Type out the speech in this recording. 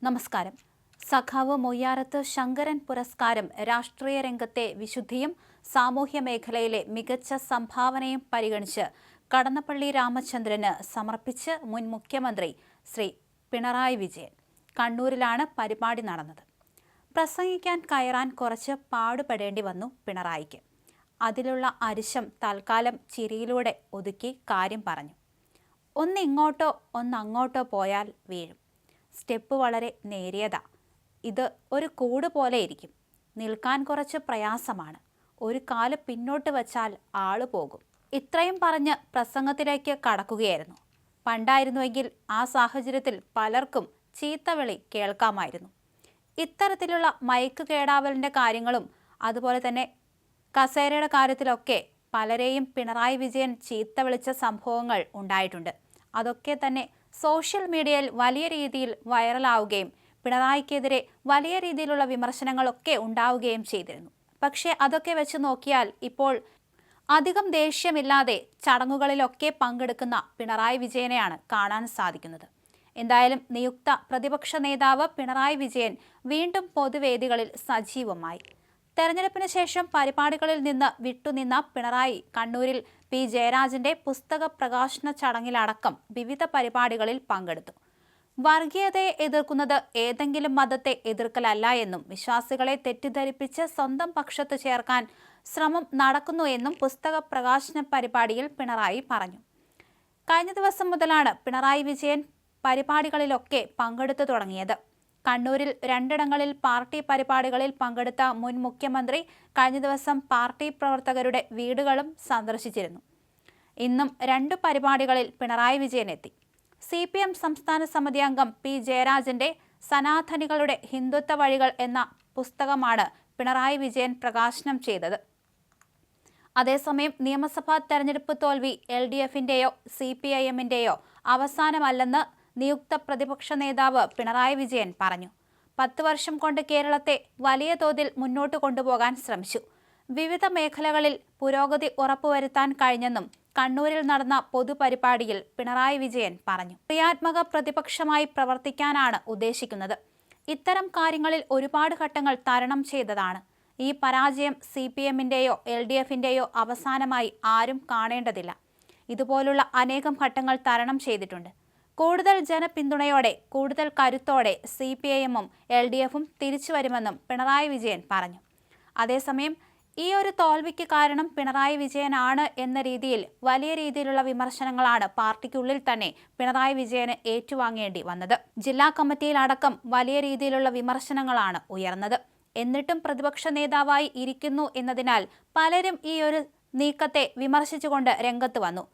നമസ്കാരം. സഖാവ് മൊയ്യാരത്ത് ശങ്കരൻ പുരസ്കാരം രാഷ്ട്രീയ രംഗത്തെ വിശുദ്ധിയും സാമൂഹ്യ മേഖലയിലെ മികച്ച സംഭാവനയും പരിഗണിച്ച് കടന്നപ്പള്ളി രാമചന്ദ്രന് സമർപ്പിച്ച് മുൻ മുഖ്യമന്ത്രി ശ്രീ പിണറായി വിജയൻ. കണ്ണൂരിലാണ് പരിപാടി നടന്നത്. പ്രസംഗിക്കാൻ കയറാൻ കുറച്ച് പാടുപെടേണ്ടി വന്നു പിണറായിക്ക്. അതിലുള്ള അരിശം തൽക്കാലം ചിരിയിലൂടെ ഒതുക്കി കാര്യം പറഞ്ഞു. ഒന്നിങ്ങോട്ടോ ഒന്നങ്ങോട്ടോ പോയാൽ വീഴും. സ്റ്റെപ്പ് വളരെ നേരിയതാ. ഇത് ഒരു കൂട് പോലെ ഇരിക്കും. നിൽക്കാൻ കുറച്ച് പ്രയാസമാണ്. ഒരു കാല് പിന്നോട്ട് വച്ചാൽ ആള് പോകും. ഇത്രയും പറഞ്ഞ് പ്രസംഗത്തിലേക്ക് കടക്കുകയായിരുന്നു. പണ്ടായിരുന്നുവെങ്കിൽ ആ സാഹചര്യത്തിൽ പലർക്കും ചീത്തവിളി കേൾക്കാമായിരുന്നു. ഇത്തരത്തിലുള്ള മയക്ക് കേടാവലിൻ്റെ കാര്യങ്ങളും അതുപോലെ തന്നെ കസേരയുടെ കാര്യത്തിലൊക്കെ പലരെയും പിണറായി വിജയൻ ചീത്ത വിളിച്ച സംഭവങ്ങൾ ഉണ്ടായിട്ടുണ്ട്. അതൊക്കെ തന്നെ സോഷ്യൽ മീഡിയയിൽ വലിയ രീതിയിൽ വൈറലാവുകയും പിണറായിക്കെതിരെ വലിയ രീതിയിലുള്ള വിമർശനങ്ങളൊക്കെ ഉണ്ടാവുകയും ചെയ്തിരുന്നു. പക്ഷേ അതൊക്കെ വെച്ച് നോക്കിയാൽ ഇപ്പോൾ അധികം ദേഷ്യമില്ലാതെ ചടങ്ങുകളിലൊക്കെ പങ്കെടുക്കുന്ന പിണറായി വിജയനെയാണ് കാണാൻ സാധിക്കുന്നത്. എന്തായാലും നിയുക്ത പ്രതിപക്ഷ നേതാവ് പിണറായി വിജയൻ വീണ്ടും പൊതുവേദികളിൽ സജീവമായി. തെരഞ്ഞെടുപ്പിന് ശേഷം പരിപാടികളിൽ നിന്ന് വിട്ടുനിന്ന പിണറായി കണ്ണൂരിൽ പി ജയരാജന്റെ പുസ്തക പ്രകാശന ചടങ്ങിലടക്കം വിവിധ പരിപാടികളിൽ പങ്കെടുത്തു. വർഗീയതയെ എതിർക്കുന്നത് ഏതെങ്കിലും മതത്തെ എതിർക്കലല്ല എന്നും വിശ്വാസികളെ തെറ്റിദ്ധരിപ്പിച്ച് സ്വന്തം പക്ഷത്ത് ചേർക്കാൻ ശ്രമം നടക്കുന്നു എന്നും പുസ്തക പ്രകാശന പരിപാടിയിൽ പിണറായി പറഞ്ഞു. കഴിഞ്ഞ ദിവസം മുതലാണ് പിണറായി വിജയൻ പരിപാടികളിലൊക്കെ പങ്കെടുത്തു തുടങ്ങിയത്. കണ്ണൂരിൽ രണ്ടിടങ്ങളിൽ പാർട്ടി പരിപാടികളിൽ പങ്കെടുത്ത മുൻ മുഖ്യമന്ത്രി കഴിഞ്ഞ ദിവസം പാർട്ടി പ്രവർത്തകരുടെ വീടുകളും സന്ദർശിച്ചിരുന്നു. ഇന്നും 2 പരിപാടികളിൽ പിണറായി വിജയൻ എത്തി. CPM സംസ്ഥാന സമിതി അംഗം പി ജയരാജന്റെ സനാതനികളുടെ ഹിന്ദുത്വ വഴികൾ എന്ന പുസ്തകമാണ് പിണറായി വിജയൻ പ്രകാശനം ചെയ്തത്. അതേസമയം നിയമസഭാ തെരഞ്ഞെടുപ്പ് തോൽവി LDFന്റെയോ CPIMന്റെയോ അവസാനമല്ലെന്ന് നിയുക്ത പ്രതിപക്ഷ നേതാവ് പിണറായി വിജയൻ പറഞ്ഞു. 10 വർഷം കൊണ്ട് കേരളത്തെ വലിയ തോതിൽ മുന്നോട്ട് കൊണ്ടുപോകാൻ ശ്രമിച്ചു. വിവിധ മേഖലകളിൽ പുരോഗതി ഉറപ്പുവരുത്താൻ കഴിഞ്ഞെന്നും കണ്ണൂരിൽ നടന്ന പൊതുപരിപാടിയിൽ പിണറായി വിജയൻ പറഞ്ഞു. ക്രിയാത്മക പ്രതിപക്ഷമായി പ്രവർത്തിക്കാനാണ് ഉദ്ദേശിക്കുന്നത്. ഇത്തരം കാര്യങ്ങളിൽ ഒരുപാട് ഘട്ടങ്ങൾ തരണം ചെയ്തതാണ്. ഈ പരാജയം CPMന്റെയോ LDFന്റെയോ അവസാനമായി ആരും കാണേണ്ടതില്ല. ഇതുപോലുള്ള അനേകം ഘട്ടങ്ങൾ തരണം ചെയ്തിട്ടുണ്ട്. കൂടുതൽ ജനപിന്തുണയോടെ കൂടുതൽ കരുത്തോടെ CPIMും LDFും തിരിച്ചു വരുമെന്നും പിണറായി വിജയൻ പറഞ്ഞു. അതേസമയം ഈ ഒരു തോൽവിക്ക് കാരണം പിണറായി വിജയനാണ് എന്ന രീതിയിൽ വലിയ രീതിയിലുള്ള വിമർശനങ്ങളാണ് പാർട്ടിക്കുള്ളിൽ തന്നെ പിണറായി വിജയന് ഏറ്റുവാങ്ങേണ്ടി വന്നത്. ജില്ലാ കമ്മിറ്റിയിലടക്കം വലിയ രീതിയിലുള്ള വിമർശനങ്ങളാണ് ഉയർന്നത്. എന്നിട്ടും പ്രതിപക്ഷ നേതാവായി ഇരിക്കുന്നു എന്നതിനാൽ പലരും ഈ ഒരു നീക്കത്തെ വിമർശിച്ചുകൊണ്ട് രംഗത്ത് വന്നു.